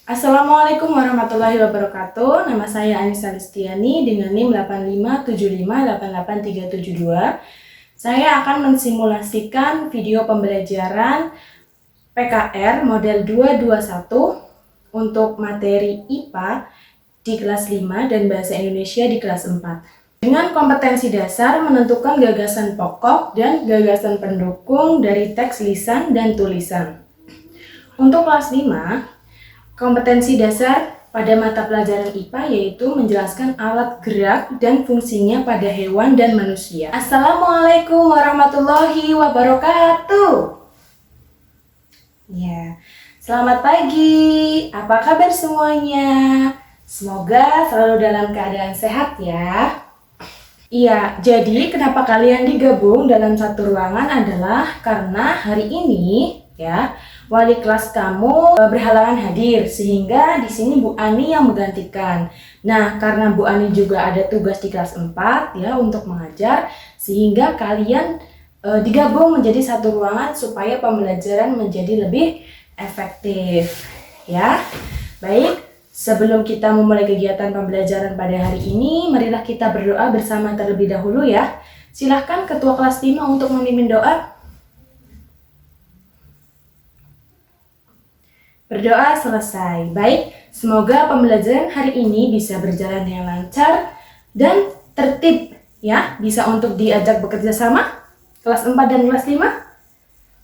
Assalamualaikum warahmatullahi wabarakatuh. Nama saya Anissa Listiani dengan NIM 8575883772. Saya akan mensimulasikan video pembelajaran PKR model 221 untuk materi IPA di kelas 5 dan Bahasa Indonesia di kelas 4. Dengan kompetensi dasar menentukan gagasan pokok dan gagasan pendukung dari teks lisan dan tulisan. Untuk kelas 5, kompetensi dasar pada mata pelajaran IPA yaitu menjelaskan alat gerak dan fungsinya pada hewan dan manusia. Assalamualaikum warahmatullahi wabarakatuh. Ya, selamat pagi. Apa kabar semuanya? Semoga selalu dalam keadaan sehat ya. Iya, jadi kenapa kalian digabung dalam satu ruangan adalah karena hari ini ya wali kelas kamu berhalangan hadir sehingga di sini Bu Ani yang menggantikan. Nah, karena Bu Ani juga ada tugas di kelas 4 ya untuk mengajar sehingga kalian digabung menjadi satu ruangan supaya pembelajaran menjadi lebih efektif ya. Baik, sebelum kita memulai kegiatan pembelajaran pada hari ini, marilah kita berdoa bersama terlebih dahulu ya. Silahkan Ketua Kelas 5 untuk memimpin doa. Berdoa selesai. Baik, semoga pembelajaran hari ini bisa berjalan dengan lancar dan tertib ya. Bisa untuk diajak bekerja sama kelas 4 dan kelas 5.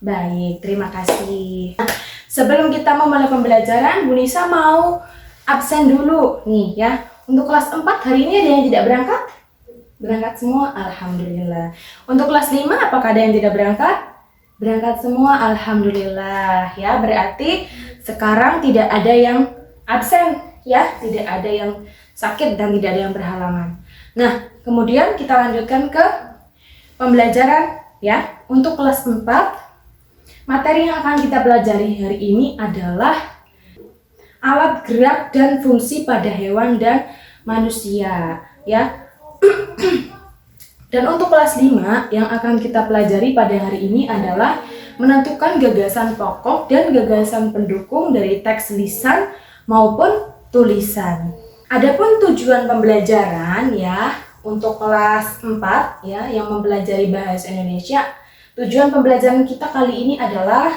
Baik, terima kasih. Sebelum kita memulai pembelajaran, Bu Nisa mau absen dulu nih ya. Untuk kelas 4 hari ini ada yang tidak berangkat? Berangkat semua? Alhamdulillah. Untuk kelas 5 apakah ada yang tidak berangkat? Berangkat semua? Alhamdulillah ya. Berarti sekarang tidak ada yang absen ya, tidak ada yang sakit dan tidak ada yang berhalangan. Nah, kemudian kita lanjutkan ke pembelajaran ya. Untuk kelas 4, materi yang akan kita pelajari hari ini adalah alat gerak dan fungsi pada hewan dan manusia ya. Dan untuk kelas 5 yang akan kita pelajari pada hari ini adalah menentukan gagasan pokok dan gagasan pendukung dari teks lisan maupun tulisan. Adapun tujuan pembelajaran ya untuk kelas 4 ya yang mempelajari bahasa Indonesia, tujuan pembelajaran kita kali ini adalah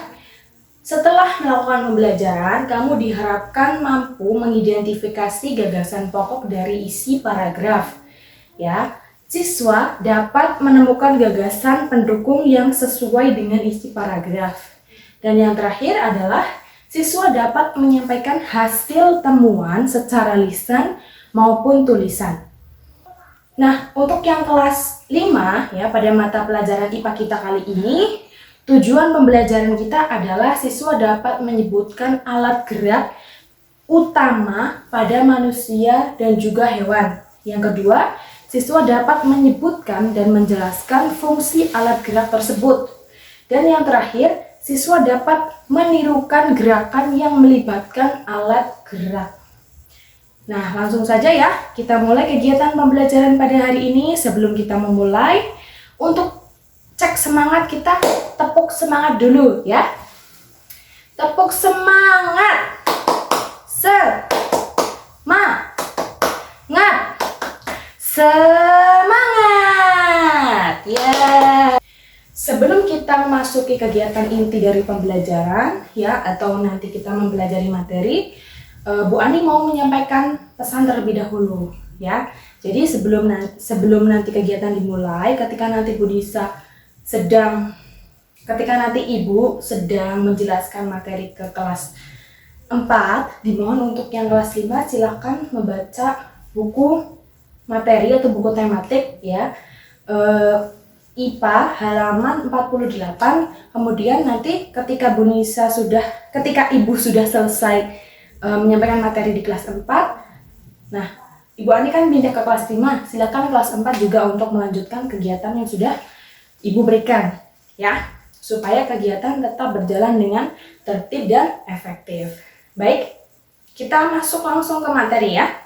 setelah melakukan pembelajaran, kamu diharapkan mampu mengidentifikasi gagasan pokok dari isi paragraf ya. Siswa dapat menemukan gagasan pendukung yang sesuai dengan isi paragraf. Dan yang terakhir adalah siswa dapat menyampaikan hasil temuan secara lisan maupun tulisan. Nah, untuk yang kelas 5 ya pada mata pelajaran IPA kita kali ini, tujuan pembelajaran kita adalah siswa dapat menyebutkan alat gerak utama pada manusia dan juga hewan. Yang kedua, siswa dapat menyebutkan dan menjelaskan fungsi alat gerak tersebut. Dan yang terakhir, siswa dapat menirukan gerakan yang melibatkan alat gerak. Nah, langsung saja ya, kita mulai kegiatan pembelajaran pada hari ini. Sebelum kita memulai, untuk cek semangat kita, tepuk semangat dulu ya. Tepuk semangat. Semangat ya. Sebelum kita memasuki kegiatan inti dari pembelajaran ya atau nanti kita mempelajari materi, Bu Ani mau menyampaikan pesan terlebih dahulu ya. Jadi sebelum nanti kegiatan dimulai, ketika nanti Ibu sedang menjelaskan materi ke kelas 4, dimohon untuk yang kelas 5 silakan membaca buku materi atau buku tematik ya, IPA halaman 48. Kemudian nanti ketika Ibu sudah selesai menyampaikan materi di kelas 4, nah Ibu Ani kan pindah ke kelas 5, silakan kelas 4 juga untuk melanjutkan kegiatan yang sudah Ibu berikan ya, supaya kegiatan tetap berjalan dengan tertib dan efektif. Baik, kita masuk langsung ke materi ya.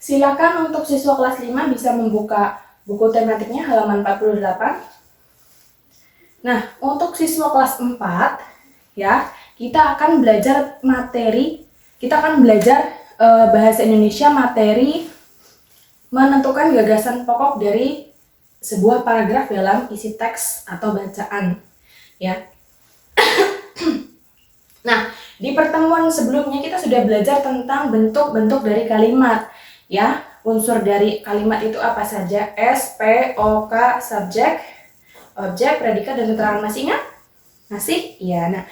Silakan untuk siswa kelas 5 bisa membuka buku tematiknya halaman 48. Nah, untuk siswa kelas 4 ya, kita akan belajar bahasa Indonesia materi menentukan gagasan pokok dari sebuah paragraf dalam isi teks atau bacaan, ya. Nah, di pertemuan sebelumnya kita sudah belajar tentang bentuk-bentuk dari kalimat, ya. Unsur dari kalimat itu apa saja? S, P, O, K, subjek, objek, predikat, dan keterangan. Masih ingat? Masih? Iya. Nah,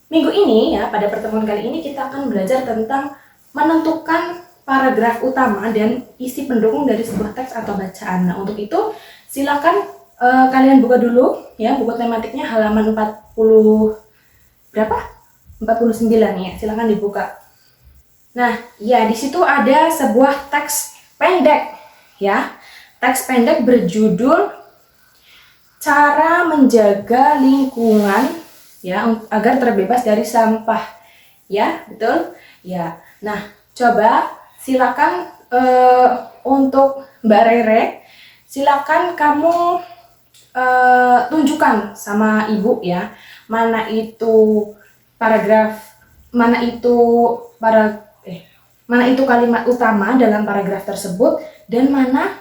minggu ini ya, pada pertemuan kali ini kita akan belajar tentang menentukan paragraf utama dan isi pendukung dari sebuah teks atau bacaan. Nah, untuk itu silakan kalian buka dulu ya buku tematiknya halaman 40 berapa? 49 ya. Silakan dibuka. Nah, ya di situ ada sebuah teks pendek ya. Teks pendek berjudul Cara Menjaga Lingkungan ya agar terbebas dari sampah. Ya, betul? Ya. Nah, coba silakan untuk Mbak Rere, silakan kamu tunjukkan sama Ibu ya, mana itu kalimat utama dalam paragraf tersebut dan mana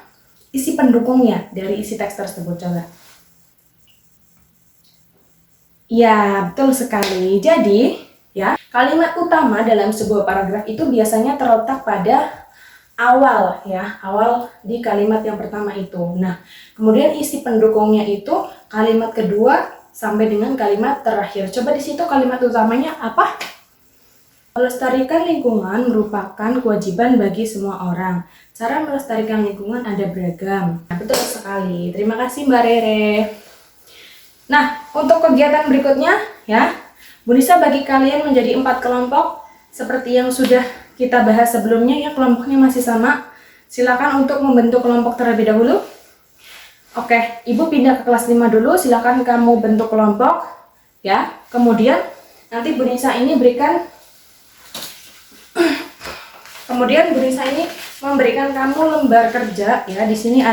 isi pendukungnya dari isi teks tersebut. Coba. Ya, betul sekali. Jadi, ya, kalimat utama dalam sebuah paragraf itu biasanya terletak pada awal ya, awal di kalimat yang pertama itu. Nah, kemudian isi pendukungnya itu kalimat kedua sampai dengan kalimat terakhir. Coba di situ kalimat utamanya apa? Melestarikan lingkungan merupakan kewajiban bagi semua orang. Cara melestarikan lingkungan ada beragam. Nah, betul sekali. Terima kasih Mbak Rere. Nah, untuk kegiatan berikutnya ya, Bu Nisa bagi kalian menjadi 4 kelompok seperti yang sudah kita bahas sebelumnya ya, kelompoknya masih sama. Silakan untuk membentuk kelompok terlebih dahulu. Oke, Ibu pindah ke kelas 5 dulu, silakan kamu bentuk kelompok ya. Kemudian nanti Bu Nisa ini memberikan kamu lembar kerja ya. Di sini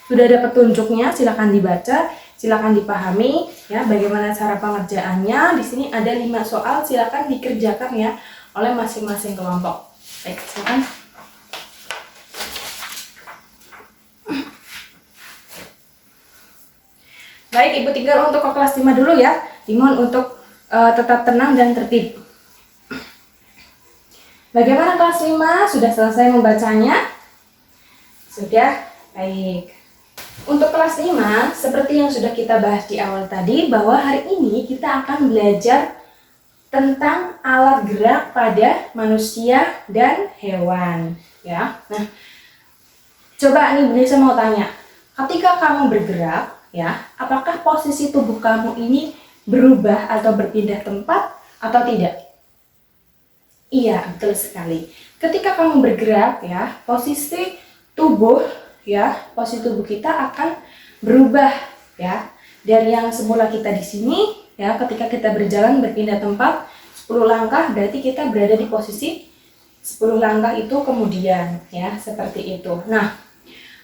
sudah ada petunjuknya, silakan dibaca. Silakan dipahami ya bagaimana cara pengerjaannya. Di sini ada 5 soal, silakan dikerjakan ya oleh masing-masing kelompok. Baik, silakan. Baik, Ibu tinggal untuk ke kelas 5 dulu ya. Dimohon untuk tetap tenang dan tertib. Bagaimana kelas 5? Sudah selesai membacanya? Sudah? Baik. Untuk kelas 5, seperti yang sudah kita bahas di awal tadi, bahwa hari ini kita akan belajar tentang alat gerak pada manusia dan hewan. Ya, nah, coba nih Bu Nisa mau tanya, ketika kamu bergerak, ya, apakah posisi tubuh kamu ini berubah atau berpindah tempat atau tidak? Iya, betul sekali. Ketika kamu bergerak, ya, posisi tubuh kita akan berubah ya. Dari yang semula kita di sini ya, ketika kita berjalan berpindah tempat 10 langkah berarti kita berada di posisi 10 langkah itu kemudian ya, seperti itu. Nah,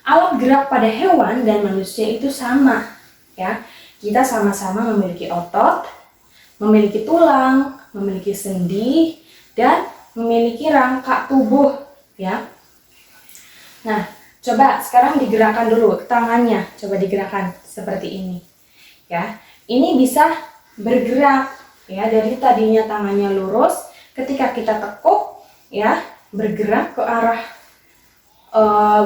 alat gerak pada hewan dan manusia itu sama ya. Kita sama-sama memiliki otot, memiliki tulang, memiliki sendi dan memiliki rangka tubuh ya. Nah, coba sekarang digerakkan dulu tangannya, coba digerakkan seperti ini ya. Ini bisa bergerak ya, dari tadinya tangannya lurus, ketika kita tekuk ya, bergerak ke arah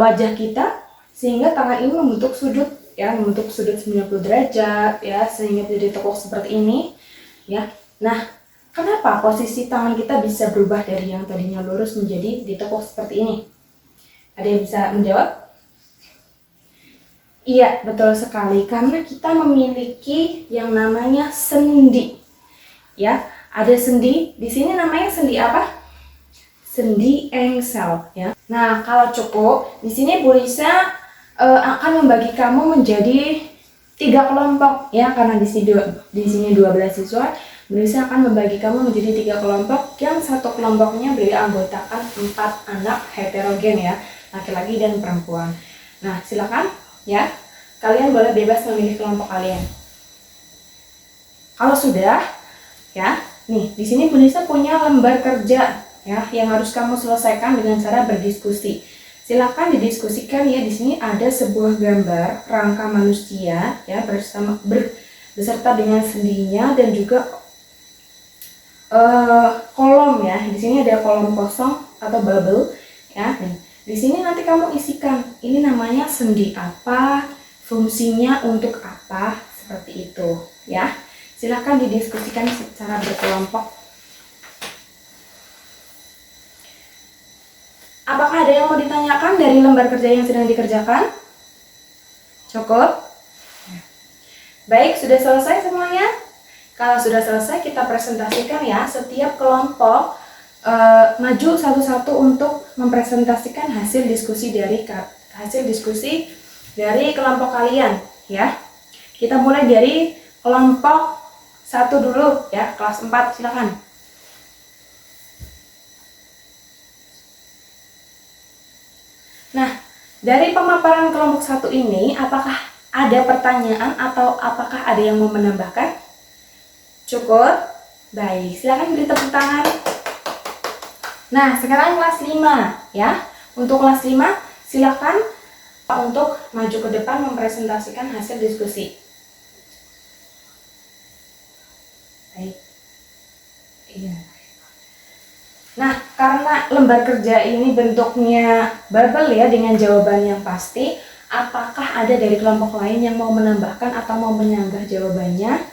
wajah kita sehingga tangan ini membentuk sudut ya, membentuk sudut 90 derajat ya, sehingga jadi tekuk seperti ini ya. Nah, kenapa posisi tangan kita bisa berubah dari yang tadinya lurus menjadi ditekuk seperti ini? Ada yang bisa menjawab? Iya, betul sekali. Karena kita memiliki yang namanya sendi. Ya, ada sendi. Di sini namanya sendi apa? Sendi engsel. Ya. Nah, kalau cukup, di sini Bu Lisa akan membagi kamu menjadi 3 kelompok. Ya, karena di sini 12 siswa. Bu Lisa akan membagi kamu menjadi 3 kelompok. Yang satu kelompoknya beranggotakan 4 anak heterogen ya, laki-laki dan perempuan. Nah, silakan ya, kalian boleh bebas memilih kelompok kalian. Kalau sudah ya, Nih, di sini Bu Nisa punya lembar kerja ya yang harus kamu selesaikan dengan cara berdiskusi. Silakan didiskusikan ya. Di sini ada sebuah gambar rangka manusia ya beserta dengan sendinya dan juga kolom ya. Di sini ada kolom kosong atau bubble ya. Nih, di sini nanti kamu isikan ini namanya sendi apa, fungsinya untuk apa, seperti itu ya. Silakan didiskusikan secara berkelompok. Apakah ada yang mau ditanyakan dari lembar kerja yang sedang dikerjakan? Cukup? Baik, sudah selesai semuanya? Kalau sudah selesai, kita presentasikan ya. Setiap kelompok maju satu-satu untuk mempresentasikan hasil diskusi dari kelompok kalian ya. Kita mulai dari kelompok 1 dulu ya, kelas 4, silakan. Nah, dari pemaparan kelompok 1 ini, apakah ada pertanyaan atau apakah ada yang mau menambahkan? Cukup? Baik, silakan beri tepuk tangan. Nah, sekarang kelas 5 ya. Untuk kelas 5, silakan untuk maju ke depan mempresentasikan hasil diskusi. Baik. Iya. Nah, karena lembar kerja ini bentuknya bubble ya dengan jawaban yang pasti, apakah ada dari kelompok lain yang mau menambahkan atau mau menyanggah jawabannya?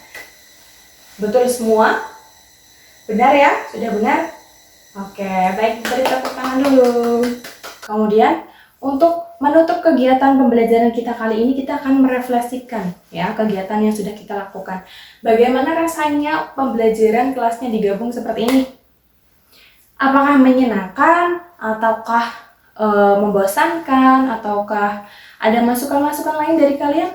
Betul semua? Benar ya? Sudah benar? Oke, baik, beri tepuk tangan dulu. Kemudian, untuk menutup kegiatan pembelajaran kita kali ini, kita akan merefleksikan ya kegiatan yang sudah kita lakukan. Bagaimana rasanya pembelajaran kelasnya digabung seperti ini? Apakah menyenangkan, ataukah membosankan, ataukah ada masukan-masukan lain dari kalian?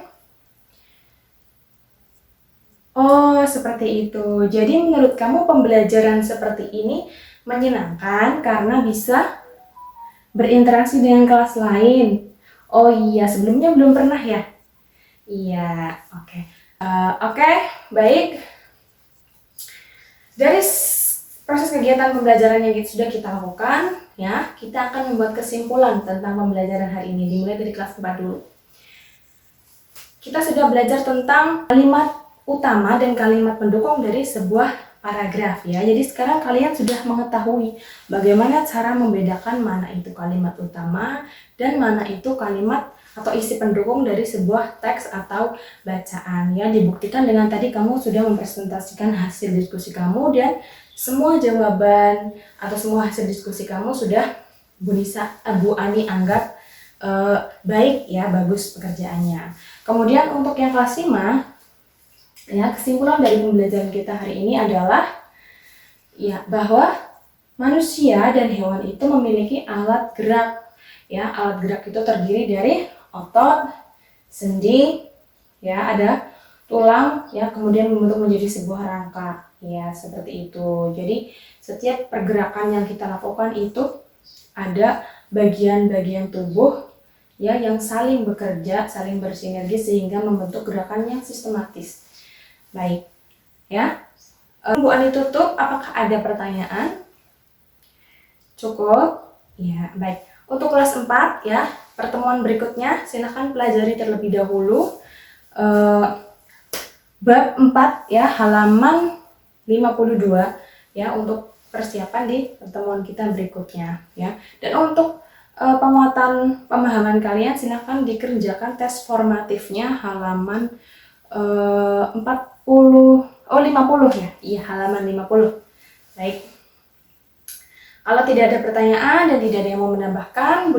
Oh, seperti itu. Jadi menurut kamu pembelajaran seperti ini menyenangkan karena bisa berinteraksi dengan kelas lain. Oh iya, sebelumnya belum pernah ya? Iya, oke. Oke, baik. Dari proses kegiatan pembelajaran yang sudah kita lakukan, ya, kita akan membuat kesimpulan tentang pembelajaran hari ini, dimulai dari kelas 4 dulu. Kita sudah belajar tentang kalimat utama dan kalimat pendukung dari sebuah paragraf ya. Jadi sekarang kalian sudah mengetahui bagaimana cara membedakan mana itu kalimat utama dan mana itu kalimat atau isi pendukung dari sebuah teks atau bacaan ya. Dibuktikan dengan tadi kamu sudah mempresentasikan hasil diskusi kamu dan semua jawaban atau semua hasil diskusi kamu sudah Bu Ani anggap baik ya, bagus pekerjaannya. Kemudian untuk yang kelas 5 ya, kesimpulan dari pembelajaran kita hari ini adalah ya bahwa manusia dan hewan itu memiliki alat gerak. Ya, alat gerak itu terdiri dari otot, sendi, ya, ada tulang, ya, kemudian membentuk menjadi sebuah rangka. Ya, seperti itu. Jadi, setiap pergerakan yang kita lakukan itu ada bagian-bagian tubuh ya yang saling bekerja, saling bersinergi sehingga membentuk gerakan yang sistematis. Baik, ya. Bu Ani tutup, apakah ada pertanyaan? Cukup? Ya, baik. Untuk kelas 4 ya, pertemuan berikutnya silakan pelajari terlebih dahulu bab 4 ya, halaman 52 ya untuk persiapan di pertemuan kita berikutnya ya. Dan untuk penguatan pemahaman kalian silakan dikerjakan tes formatifnya halaman 50 ya. Iya, halaman 50. Baik. Kalau tidak ada pertanyaan dan tidak ada yang mau menambahkan,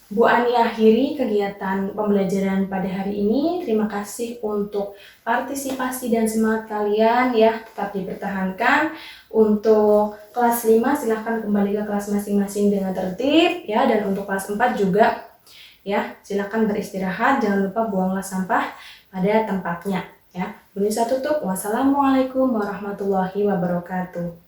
Bu Ani akhiri kegiatan pembelajaran pada hari ini. Terima kasih untuk partisipasi dan semangat kalian ya, tetap dipertahankan. Untuk kelas 5 silahkan kembali ke kelas masing-masing dengan tertib ya, dan untuk kelas 4 juga ya, silahkan beristirahat, jangan lupa buanglah sampah pada tempatnya ya. Bu Nisa tutup. Wassalamualaikum warahmatullahi wabarakatuh.